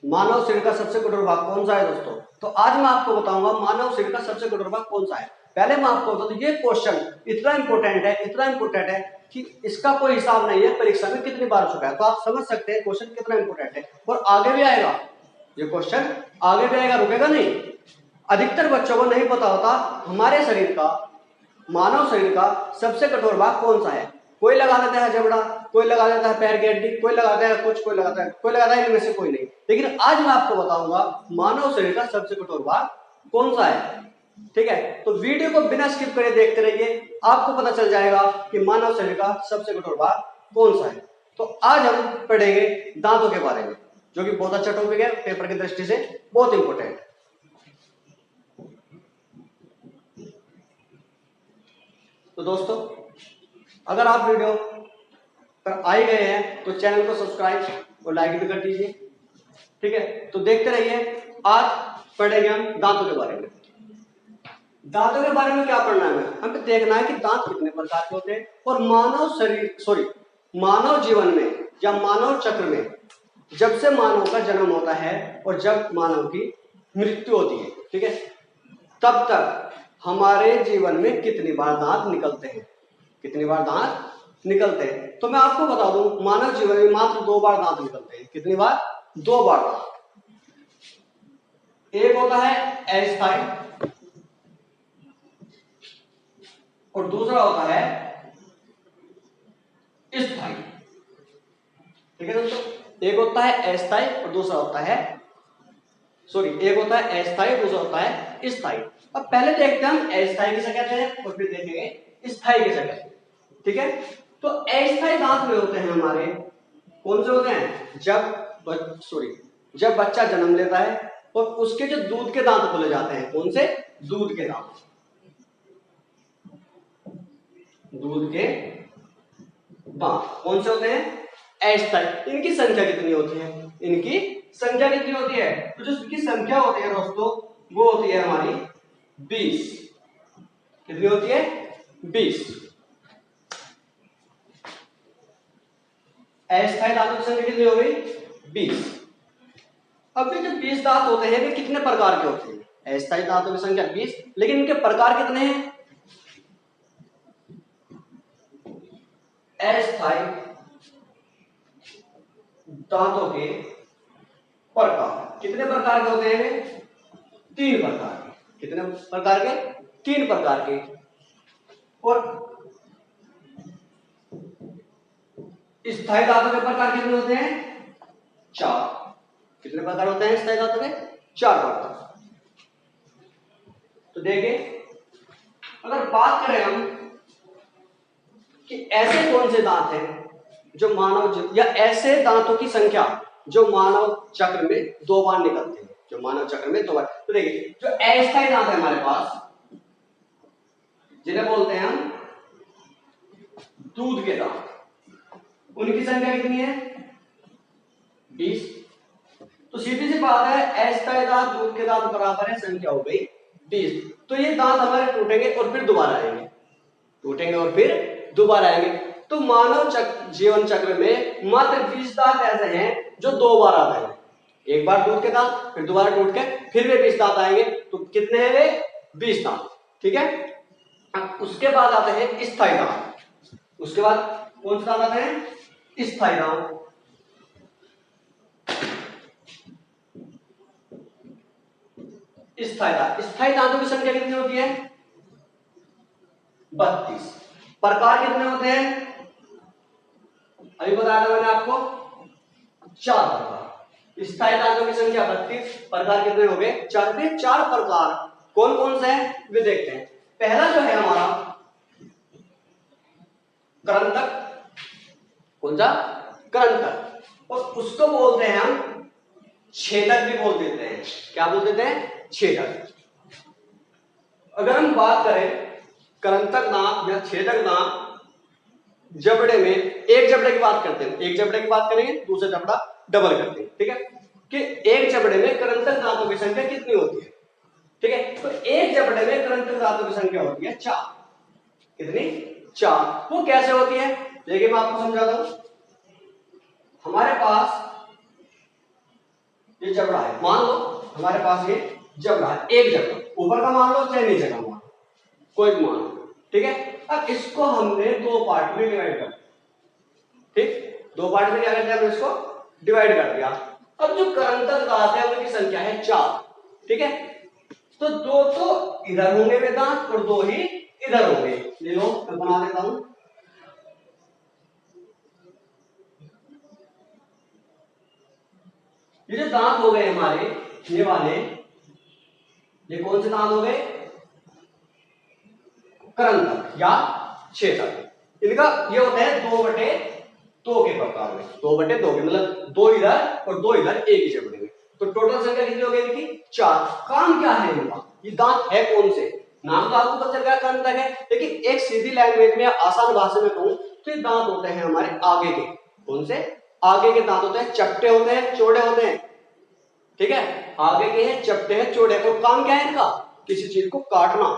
मानव शरीर का सबसे कठोर भाग कौन सा है दोस्तों? तो आज मैं आपको बताऊंगा मानव शरीर का सबसे कठोर भाग कौन सा है। पहले मैं आपको बता दूं, ये क्वेश्चन इतना इंपोर्टेंट है कि इसका कोई हिसाब नहीं है परीक्षा में कितनी बार चुका है। तो आप समझ सकते हैं क्वेश्चन कितना इंपोर्टेंट है, और आगे भी आएगा ये क्वेश्चन, आगे भी आएगा, रुकेगा नहीं। अधिकतर बच्चों को नहीं पता होता हमारे शरीर का, मानव शरीर का सबसे कठोर भाग कौन सा है। कोई लगा देता है जबड़ा, कोई लगा देता है पैर की हड्डी, कोई लगाता है कुछ, कोई लगाता है इनमें से कोई नहीं। लेकिन आज मैं आपको बताऊंगा मानव शरीर का सबसे कठोर भाग कौन सा है। ठीक है, तो वीडियो को बिना स्किप करे देखते रहिए, आपको पता चल जाएगा कि मानव शरीर का सबसे कठोर भाग कौन सा है। तो आज हम पढ़ेंगे दांतों के बारे में, जो कि बहुत अच्छा टॉपिक है, पेपर की दृष्टि से बहुत इंपॉर्टेंट है। तो दोस्तों, अगर आप वीडियो पर आ ही गए हैं तो चैनल को सब्सक्राइब और लाइक भी कर दीजिए। ठीक है, तो देखते रहिए। आज पढ़ेंगे हम दांतों के बारे में। दांतों के बारे में क्या पढ़ना है हमें देखना है कि दांत कितने प्रकार के होते हैं, और मानव जीवन में या मानव चक्र में जब से मानव का जन्म होता है और जब मानव की मृत्यु होती है, ठीक है, तब तक हमारे जीवन में कितनी बार दांत निकलते हैं, कितनी बार दांत निकलते हैं। तो मैं आपको बता दूं, मानव जीवन में मात्र 2 बार दांत निकलते हैं। कितनी बार? 2 बार दांत। एक होता है अस्थायी और दूसरा होता है स्थायी। ठीक है दोस्तों, एक होता है अस्थायी और दूसरा होता है एक होता है अस्थायी, दूसरा होता है स्थायी। अब पहले देखते हैं हम अस्थायी किसे कहते हैं और फिर देखेंगे स्थायी किसे कहते हैं। ठीक है, तो अस्थायी दांत में होते हैं हमारे, कौन से होते हैं? जब बच्चा जन्म लेता है और उसके जो दूध के दांत खोले जाते हैं। कौन से? दूध के दांत। दूध के दांत कौन से होते हैं? अस्थायी। इनकी संख्या कितनी होती है? इनकी संख्या कितनी होती है? तो जो इसकी संख्या होती है दोस्तों, वो होती है हमारी 20। कितनी होती है? 20। अस्थायी दांतों की संख्या कितनी हो गई? 20। अब ये जो 20 दांत होते हैं वे कितने प्रकार के होते हैं? अस्थायी दांतों की संख्या 20, लेकिन इनके प्रकार कितने हैं? अस्थायी दांतों के प्रकार कितने प्रकार के होते हैं? 3 प्रकार के। कितने प्रकार के? 3 प्रकार के। और स्थायी दांतों के प्रकार कितने होते हैं? 4। कितने प्रकार होते हैं स्थायी दांतों के? 4 प्रकार। तो देखिए, अगर बात करें हम कि ऐसे कौन से दांत हैं जो या ऐसे दांतों की संख्या जो मानव चक्र में 2 बार निकलते हैं, जो मानव चक्र में 2 बार। तो देखिए, जो अस्थायी दांत है हमारे पास, जिन्हें बोलते हैं हम दूध के दांत, उनकी संख्या कितनी है? 20। तो सीधी सी बात है, अस्थायी दांत दूध के दांत बराबर है, संख्या हो गई 20। तो ये दांत हमारे टूटेंगे और फिर दोबारा आएंगे, टूटेंगे और फिर दोबारा आएंगे। तो मानव जीवन चक्र में मात्र 20 दांत ऐसे हैं जो 2 बार आते हैं। एक बार दूध के दांत, फिर दोबारा टूट के फिर वे 20 दांत आएंगे। तो कितने हैं वे? 20 दांत। ठीक है, अब उसके बाद आते हैं स्थायी दांत। उसके बाद कौन से दांत आते हैं? स्थायी दांत। स्थायी दांतों की संख्या कितनी होती है? 32। प्रकार कितने होते हैं? अभी बताया था मैंने आपको, 4 प्रकार। स्थायी दांतों की संख्या 32, प्रकार कितने हो गए? 4 पे 4 प्रकार कौन कौन से हैं वे देखते हैं। पहला जो है हमारा कृंतक। कौन सा? कृंतक। और उसको बोलते हैं हम छेदक भी बोल देते हैं। क्या बोल देते हैं? छेदक। अगर हम बात करें कृंतक दांत या छेदक दांत, जबड़े में एक जबड़े की बात करते हैं, एक जबड़े की बात करेंगे, दूसरा जबड़ा डबल करते हैं। ठीक है, कि एक जबड़े में कृंतक दांतों की संख्या कितनी होती है? ठीक है, तो एक जबड़े में कृंतक दांतों की संख्या होती है 4। कितनी? 4। वो कैसे होती है? देखिए, मैं आपको समझाता हूं। हमारे पास ये जबड़ा है, मान लो हमारे पास ये जबड़ा है, एक जबड़ा, ऊपर का मान लो चाहे नीचे का मान लो, कोई भी मान लो, ठीक है। अब इसको हमने दो पार्ट में डिवाइड कर, ठीक, दो पार्ट में क्या करते हैं, हमने इसको डिवाइड कर दिया। अब जो करंतक दांत है उनकी संख्या है 4, ठीक है। तो दो तो इधर होंगे वे दांत और दो ही इधर होंगे। ले लो मैं बना देता हूं। ये जो दांत हो गए हमारे ये वाले, ये कौन से दांत हो गए, करंतक या छेदक। इनका ये होता है 2/2 के प्रकार में, 2/2 के मतलब दो इधर और दो इधर एक ही जबड़े में। तो टोटल संख्या कितनी हो गई इनकी, 4। काम क्या है इनका, ये दांत है कौन से, नाम तो आपको पता चल गया करंतक है, लेकिन एक सीधी लैंग्वेज में आसान भाषा में कहूं तो ये दांत होते हैं हमारे आगे के। कौन से, आगे के दांत होते हैं, चपटे होते हैं, चौड़े होते हैं, ठीक है, आगे के हैं, चपटे हैं, चौड़े। और काम क्या है इनका, किसी चीज को काटना,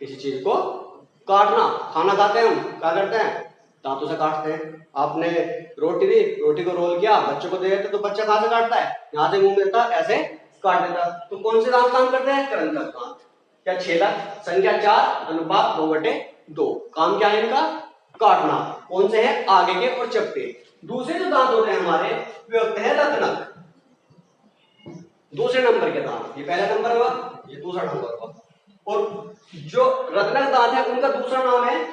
किसी चीज को काटना। खाना खाते हैं हम क्या करते हैं, दांतों से काटते हैं। आपने रोटी दी, रोटी को रोल किया, बच्चों को दे देते तो बच्चा कहां से काटता है, यहां से मुंह में देता, ऐसे काट देता। तो कौन से दांत काम करते हैं, करंतक दांत या छेदक। संख्या 4 अनुपात 2/2। काम क्या है इनका, काटना। कौन से हैं, आगे के और चपटे। दूसरे जो दांत होते हैं हमारे वे होते हैं रत्नक, दूसरे नंबर के दांत। ये पहला नंबर हुआ, ये दूसरा नंबर हुआ। और जो रत्नक दांत है उनका दूसरा नाम है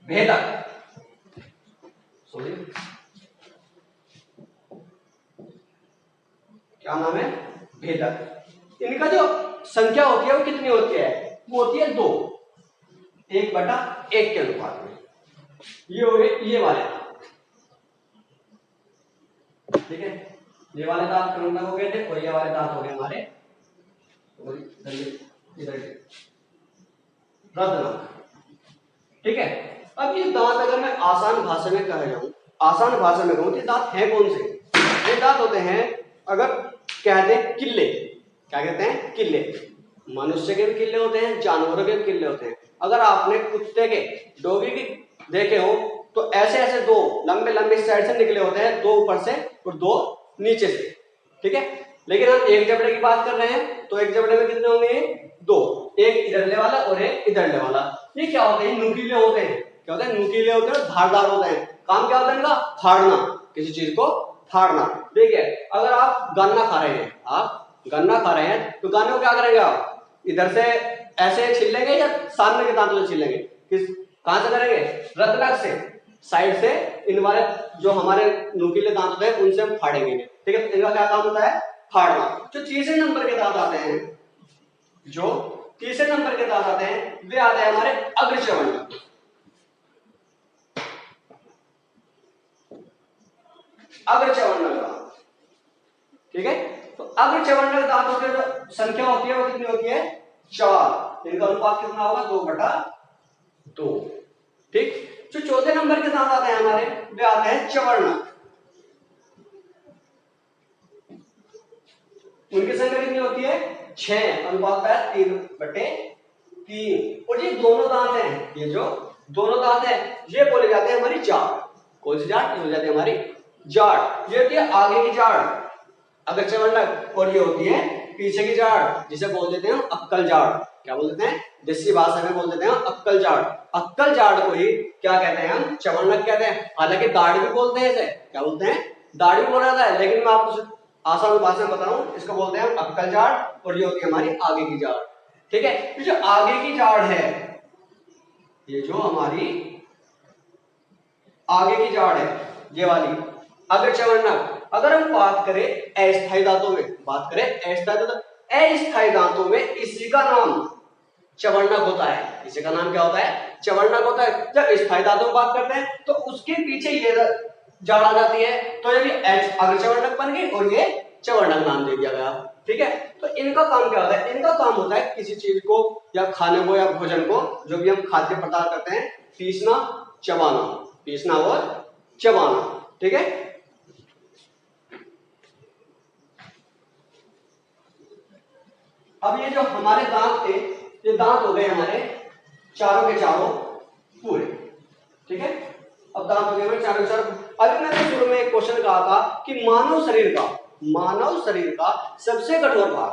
भेदक, सॉरी क्या नाम है, भेदक। इनका जो संख्या होती है वो कितनी होती है, वो होती है 2, 1/1 के अनुपात में। ये हो गए ये वाले दांत, ठीक है। ये वाले दांत करंतक हो गए थे और ये वाले दांत हो गए हमारे इधर रत्नक, ठीक है। अब ये दांत अगर मैं आसान भाषा में कह जाऊं, आसान भाषा में कहूं तो दांत हैं कौन से, ये दांत होते हैं, अगर कहते हैं किल्ले, क्या कहते हैं, किल्ले। मनुष्य के भी किल्ले होते हैं, जानवरों के भी किल्ले होते हैं। अगर आपने कुत्ते के, डॉगी के देखे हो तो ऐसे ऐसे दो लंबे लंबे साइड से निकले होते हैं, दो ऊपर से और दो नीचे से, ठीक है। लेकिन हम एक जबड़े की बात कर रहे हैं तो एक जबड़े में कितने होंगे, 2, एक इधरले वाला और एक इधरले वाला। ये क्या होते हैं, नुकीले होते हैं। क्या होते हैं, नुकीले होते हैं, धारदार होते हैं। काम क्या होता है इनका, फाड़ना, किसी चीज को फाड़ना। देखिए अगर आप गन्ना खा रहे हैं, आप गन्ना खा रहे हैं तो गन्ने को क्या करेंगे आप, इधर से ऐसे छील लेंगे या सामने के दांतों से छील लेंगे, किस कहां से करेंगे, रत्नक से, साइड से। इन वाले जो हमारे नुकीले दांत होते हैं उनसे हम फाड़ेंगे, ठीक है। इनका क्या काम होता है, फाड़ना। जो तीसरे नंबर के दांत आते हैं, जो तीसरे नंबर के दांत आते हैं वे आते हैं हमारे अग्रचवंडक, अग्रचवंडक दांत, ठीक है। तो अग्रचवंडक दांतों की जो संख्या होती है वो कितनी होती है, 4। इनका अनुपात कितना होगा, 2/2, ठीक। जो चौथे नंबर के दांत आते हैं हमारे वे आते हैं चवर्णक, उनकी संख्या कितनी होती है, 6, अनुपात 3/3। और ये दोनों दांत हैं, ये जो दोनों दांत हैं ये बोले जाते हैं हमारी जाड़। कौन सी जाड़, ये हो जाती है हमारी जाड़। ये होती है आगे की जाड़ अग्रचवंडक, और ये होती है पीछे की जाड़ जिसे बोल देते हैं अक्कल जाड़। क्या बोल देते हैं, देसी भाषा में बोल देते हैं अक्कल जाड़। अक्कल जाड़ को ही क्या कहते हैं, हम चवर्णक कहते हैं। हालांकि दाढ़ भी बोलते हैं इसे, क्या बोलते हैं, दाढ़ भी बोला जाता है, लेकिन मैं आपको आसान भाषा में बता रहा हूं, इसको बोलते हैं अक्कल जाड़, और ये होती है हमारी आगे की जाड़, ठीक है। ये जो आगे की जाड़ है, ये जो हमारी आगे की जाड़ है ये वाली अग्रचवर्णक। अगर हम बात करें अस्थायी दांतों में, बात करें अस्थायी दांतों में इसी का नाम चवर्णक होता है। इसी का नाम क्या होता है, चवर्णक होता है। जब स्थायी दांतों में बात करते हैं तो उसके पीछे ये जाड़ आ जाती है, तो ये भी अग्रचवर्णक बन गई और ये चवर्णक नाम दे दिया गया, ठीक है। तो इनका काम क्या होता है, इनका काम होता है किसी चीज को या खाने को या भोजन को, जो भी हम खाद्य पदार्थ करते हैं, पीसना चबाना, पीसना और चबाना, ठीक है। अब ये जो हमारे दांत थे, ये दांत हो गए हमारे चारों के चारों पूरे, ठीक है। अब दांत हो गए हमारे चारों के चारों। अभी मैंने शुरू में क्वेश्चन कहा था कि मानव शरीर का सबसे कठोर भाग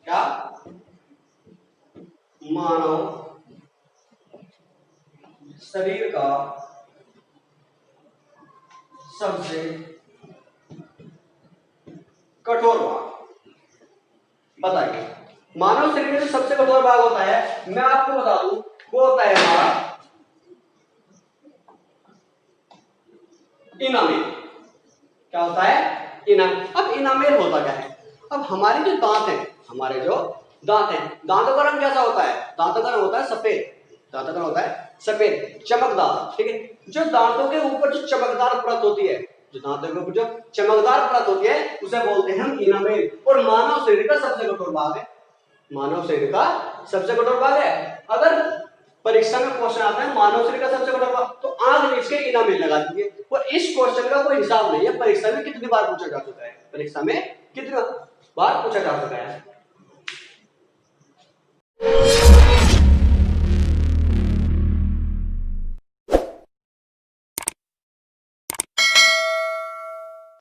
क्या, मानव शरीर का सबसे कठोर भाग बताइए। मानव शरीर में जो सबसे कठोर भाग होता है, मैं आपको बता दूं, वो होता है हमारा इनामेल। क्या होता है? इनामेल। अब इनामेल होता क्या है? अब हमारे जो दांत हैं, दांतों का रंग कैसा होता है? दांतों का रंग होता है सफेद, दांतों का होता है सफेद, चमकदार। ठीक है, जो दांतों के ऊपर जो चमकदार परत होती है, जो दांतों के ऊपर जो चमकदार परत होती है, उसे बोलते हैं हम इनामेल। और मानव शरीर का सबसे कठोर भाग है, मानव शरीर का सबसे कठोर भाग है। अगर परीक्षा में क्वेश्चन आता है मानव शरीर का सबसे कठोर भाग, तो आग नीच के इनामेल लगा दीजिए। और इस क्वेश्चन का कोई हिसाब नहीं है, परीक्षा में कितनी बार पूछा जा चुका है, परीक्षा में कितनी बार पूछा जा चुका है।